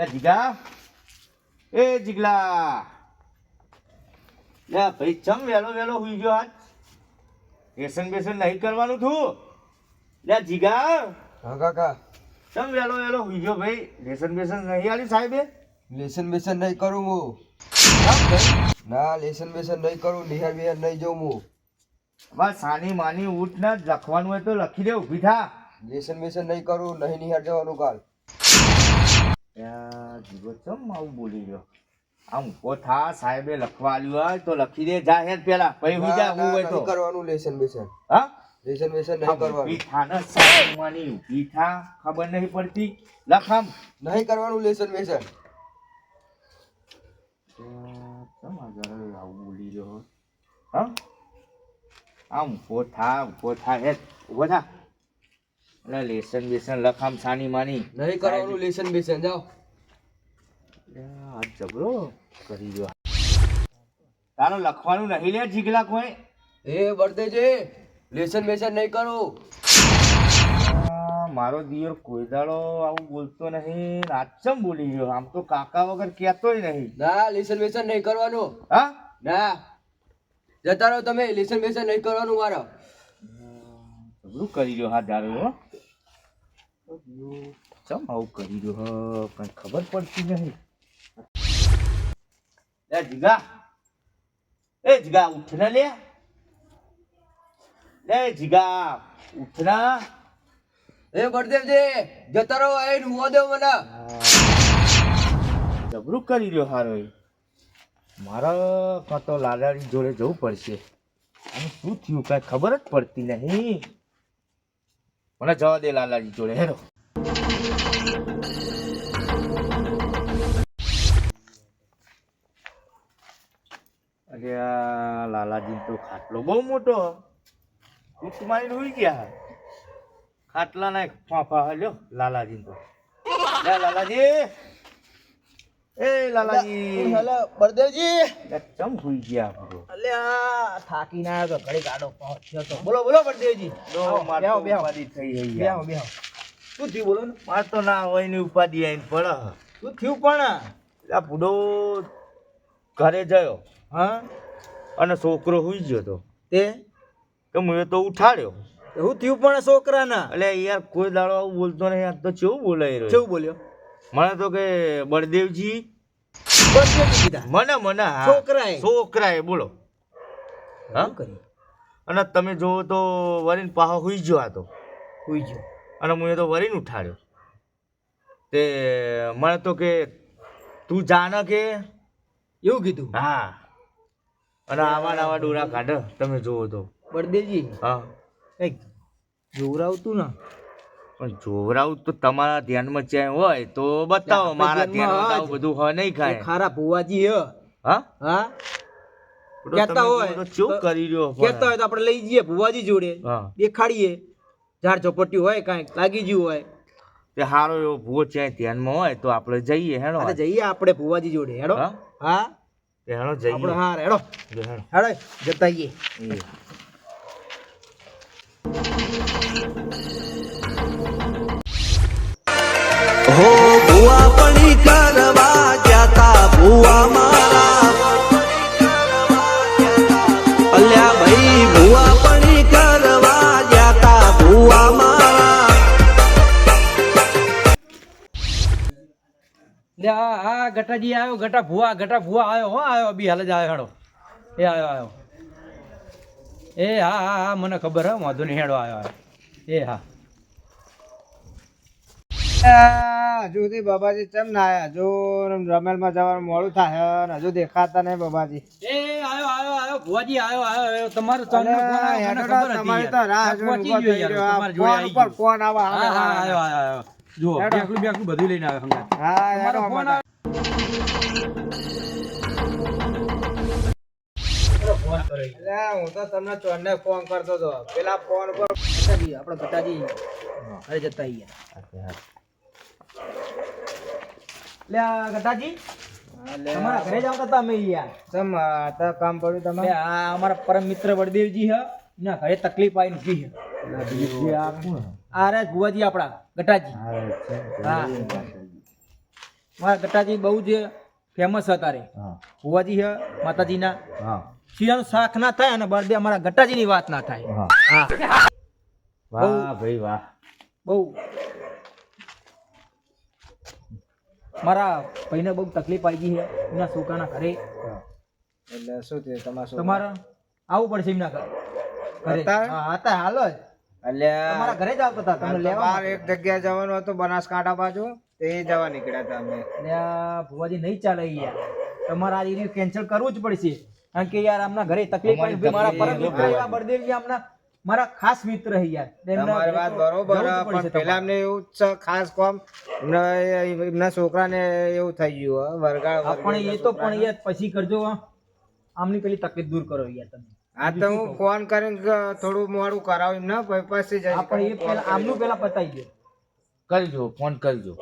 એ જીગા એ જીગલા લે ભાઈ ચમ વેલો વેલો હુઈ ગયો આજ લેસન બેસન નહીં કરવાનું થું લે જીગા હા કાકા ચમ વેલો વેલો હુઈ ગયો ભાઈ લેસન બેસન નહીં આલી સાહેબે લેસન બેસન નહીં કરું હું ના લેસન બેસન નહીં કરું નિહાર બિહાર નહીં જાઉં હું બસ સાની માની ઉઠ ને લખવાનું હોય તો લખી દે ઊભી થા લેસન બેસન નહીં કરું નહીં નિહાર જવાનું કાલ જીગો ચમ આવું બોલી ગયો આમ ઊભો થા સાહેબે લખવા આલ્યું હોય તો લખી દે જા હેડ પેલા પછી હુઈ જા હું હોય તો નહીં કરવાનું લેસન બેસન હા લેસન બેસન નહીં કરવાનું ઊભી થા ને સાની માની ઊભી થા ખબર નહીં પડતી લખ આમ નહીં કરવાનું લેસન બેસન ચમ આવું બોલી રહ્યો હા આમ ઊભો થા હેડ ઊભો થા એટલે લેસન બેસન લખામ સાની માની નહીં કરવાનું લેસન બેસન જાઓ આ જબરો કરી દો તારો લખવાનું નહીં લે જીગલા કોઈ એ બળદેજે લેસન બેસન નહીં કરું મારો દિયર કોઈ દાડો આવું બોલતો નહીં નાચમ બોલી ગયો આમ તો કાકા વગર કહેતોય નહીં ના લેસન બેસન નહીં કરવાનું હા ના જતા રહો તમે લેસન બેસન નહીં કરવાનું મારો જબરું કરી દો હા દારૂ હો ચમ આવું કરી દો કઈ ખબર પડતી નહીં એ જીગા ઉઠ ને લે જીગા ઉઠ ના એ બળદેવજી જતા રહો આઈને હુવા દો મને જબરું કરી રહ્યો હારો મારા કાં તો લાલાની જોડે જવું પડશે અને શું થયું કાંઈ ખબર જ પડતી નહીં મને જવા દે લાલાજી જોડે હેરો અરે આ લાલાજી તો ખાટલો બહુ મોટો તું મારીને હોઈ ગયા ખાટલા ના ફાંફા હલ્યો લાલાજી તો લાલાજી એ લાલાજી હેલો બળદેવજી ચમ હોઈ ગયા આપણો અલ્યા થાકી ના આવ્યો તો ઘડી ગાડો પહોંચ્યો તો બોલો બોલો બળદેવજી બેહો ઉપાધિ થઈ ગઈ બેહો બેહો શું થયું બોલો ને માર તો ના હોય ની ઉપાધિ આઈને પડે શું થયું પણ આ બુડો ઘરે ગયો હા અને છોકરો હુઈ ગયો તો તે હું તો ઉઠાડ્યો શું થયું પણ છોકરાના એટલે યાર કોઈ દાડો આવું બોલતો નહીં આ તો કેવું બોલાઈ રહ્યો કેવું બોલ્યો મને તો કે બળદેવજી કીધા મને હા છોકરાએ બોલો હા કરી અને તમે જોવો તો વરીને પાહો હુઈ ગયો આ તો હોઈ ગયો અને હું તો વરીને ઉઠાડ્યો તે મને તો કે તું જાણ કે એવું કીધું હા અને આવા ડોરા કાઢ તમે જોવો તો બળદેવજી હા કઈક જોવરાવતું ના પણ જોવરાવું તો તમારા ધ્યાનમાં ક્યાંય હોય તો બતાવો મારા ધ્યાનમાં આવું બધું હોય નહીં ખાય ખારા ભુવાજી હે હા હા તો કહેતા તમે હોય તો ચૂપ કરી રહ્યો કહેતા હોય તો આપણે લઈ જઈએ ભુવાજી જોડે હા દેખાડીએ ઝાડ ચોપટ્યું હોય કાંઈક લાગી ગયું હોય તે હારો એવો ભૂવો ક્યાંય ધ્યાનમાં હોય તો આપણે જઈએ હેણો અરે જઈએ આપણે ભુવાજી જોડે હેડો હા હા તે હેણો જઈએ આપણે હા હેડો હેણો હેડો જતા આવીએ હો ભુવા પણી કરવા જાતા ભુવા મારા અલ્યા ભાઈ ભુવા પણી કરવા જાતા ભુવા મારા લે આ ગટાજી આવ્યો ગટા ભુવા આવ્યો હો આવ્યો બી હાલ જ આવ્યો હેડો એ આવ્યો એ હા હા હા મને ખબર હે વાંધો નહીં હેડો આવ્યો એ હા હજુ બાબાજી ચમ ના આયા હજુ રમેલમાં જવાનું મોડું થાય ને હજુ દેખાતા નહીં બાબાજી એ આવ્યો ભુવાજી આવ્યો તમારો ફોન આવે આવ્યો જો બેકલું બધું લઈને આવ્યો હંગાત તમારો ફોન હું તો તમને ચોરને ફોન કરતો હતો પેલા ફોન પર આપડે ગટાજી ઘરે જતા આવીએ લે ગટાજી તમારા ઘરે જ આવતા હતા અમે યાર ચમ આ કામ પડ્યું તમે આ અમારા પરમ મિત્ર બળદેવજી હે ના ઘરે તકલીફ આવી નથી આ રે ભુવાજી આપડા ગટાજી હા મારા ગટાજી બહુ જ ફેમસ હતા રે હા ભુવાજી છે માતાજીના હા શિયાળનું શાક ના થાય અને બર્થડે અમારા ગટાજીની વાત ના થાય હા હા વાહ ભાઈ વાહ બહુ મારા ભાઈને બહુ તકલીફ આવી ગઈ છે એમના છોકરાના ઘરે એટલે શું થયું તમારે તમારે આવવું પડશે એમના ઘરે અત્યારે? હા હતા હાલ જ તમારા ઘરે જ આવતા હતા તમને લેવા બહાર એક જગ્યાએ જવાનું હતું બનાસકાંઠા બાજુ તે જવા નીકળ્યા હતા અમે લ્યા, ભુવાજી નહીં ચાલે યાર તમારે આ રીડિયો કેન્સલ કરવું જ પડશે કારણ કે યાર આમના ઘરે તકલીફ આવી ગઈ. મારા પરમ મિત્ર એવા બળદેવજી આમના મારા ખાસ મિત્ર છે યાર તેમના તમારી ઘરે વાત તો બરોબર જવું જ હે, પડશે પણ પેલા તમારે. અમને એવું જ છે ખાસ કામ એમના છોકરાને એવું થઈ ગયું હે, હા, પણ એ તો પણ યાર પછી કરજો હો. આમની પેલી તકલીફ દૂર કરો યાર તમે આ તો હું ફોન કરીને થોડું મોડું કરાવું ને પછી હા, પણ એ પેલા આમનું પેલા પતાઈ દો કરજો ફોન કરજો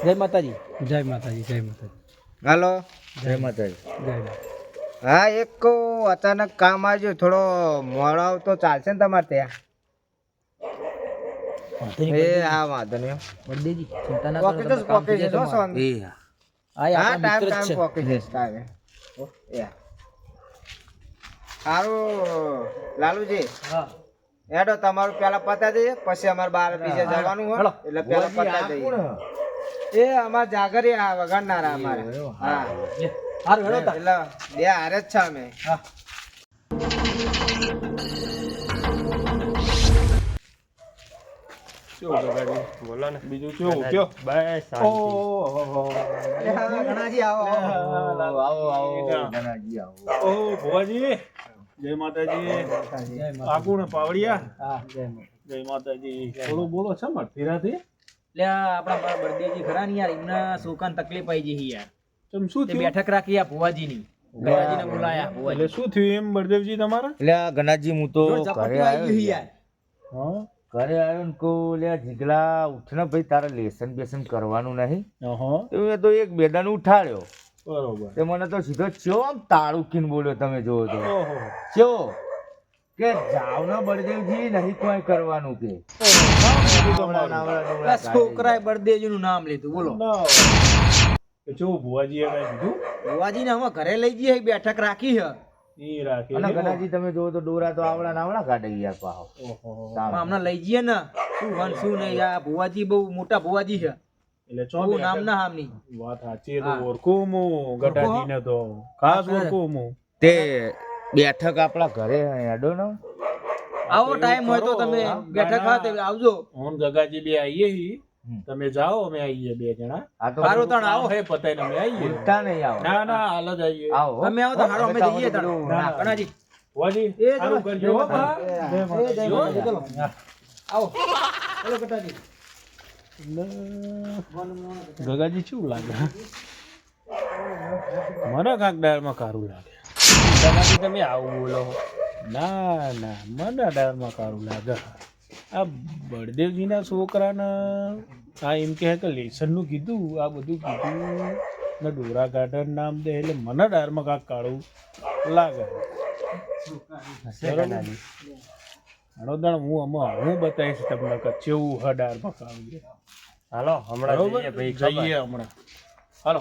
જય માતાજી જય માતાજી જય માતાજી હાલો જય માતાજી જય હા એક અચાનક કામ આવ્યું થોડો મોડો આવતો ચાલશે ને તમારે ત્યાં એ હા વાંધો નહીં બળદેવજી ચિંતા ના પોકેટ જ પોકેટ છે જો સોન એ હા હા આપણા મિત્ર જ ટાઈમ છે પોકેટ છે ટાઈમ સારું લાલુજી હા હેડો તમારું પેલા પતા દઈએ પછી અમારે બાર બીજે જવાનું હોય હેડો. એટલે પેલા પતા દઈએ એ અમાર જાગરી આ વગાડનારા અમારે હા લે, હારું હેડો તાર. એટલે બે હારે જ છે અમે હા બીજું કેવું કયો ગણાજી આવો આવો આવો ગણાજી આવો ઓ ભુવાજી જય માતાજી આકુ ને પાવડિયા હા જય જય માતાજી થોડું બોલો છે મરતીરાથી લે આપણા મારા બળદેવજી ખરા ને યાર એમના છોકરાને તકલીફ આવી ગઈ છે યાર તમે શું તે થયું બેઠક રાખી આ ભુવાજીની ભુવાજીને બોલાયા એટલે ભુવાજી શું થયું એમ બળદેવજી તમારા એટલે આ ગણાજી હું તો જો ઝપટ ઘરે આવી ગઈ આવ્યો યાર હા ઘરે આવ્યો ને કહું લે જીગલા ઉઠ ને ભાઈ તારે લેસન બેસન કરવાનું નહીં હા તો મેં તો એક બેદાન ઉઠાડ્યો બરોબર તે મને તો સીધો ચો આમ તાળું કીને બોલ્યો તમે જોવો તો ઓહો ચો કે જાવ ને બળદેવજી નહીં કોઈ કરવાનું કે નાવડા, નાવડા, ડોળા આ છોકરાએ બળદેવજીનું નામ લીધું બોલો ના એ જો ભુવાજીએ કઈ કીધું ભુવાજીને અમે ઘરે લઈ જઈએ બેઠક રાખી છે ઈ રાખે અને ગણાજી તમે જોવો તો ડોરા તો આવડા નાવડા કાઢે યાર પાહો ઓહો આમાં હમણાં લઈ જઈએ ને શું વન શું નહીં આ ભુવાજી બહુ મોટા ભુવાજી છે એટલે ચો બહુ નામ ના હામની વાત સાચી તો હા. ઓળખું હું ગટાજીને તો ખાસ ઓળખું હું તે બેઠક આપણા ઘરે હેડો ને આવો ટાઈમ હોય તો તમે બેઠક ખાતે આવજો હું ગગાજી બે આવીએ હી હમ. તમે જાઓ અમે આવીએ બે જણા આ તો સારું તાણ આવો હે પતાઈને અમે આવીએ ભૂલતા નહીં આવો ના ના હાલ જ આવીએ આવો તમે આવો તો હારો અમે તમે જઈએ તો તાણ પેલું ના. ગણાજી વાજી એ સારું ચલો. કરજો હો બા. જય માતાજી, ચલો આવો ચલો ગટાજી ગગાજી શું લાગે મને કાંક દાળમાં કારું લાગે ગગાજી તમે આવું બોલો ના ના મને દાળમાં કારું લાગે આ બળદેવજીના છોકરાને આ એમ કહે કે લેસનનું કીધું આ બધું કીધું ને ડોરા ગાર્ડન નામ દે એટલે મને દાળમાં કાંક કાળું લાગે હણોદણ હું બતાવીશ તમને કે કેવું હ દાળમાં કાળું છે. હાલો હમણાં બરોબર? જઈએ ભાઈ જઈએ હમણાં હાલો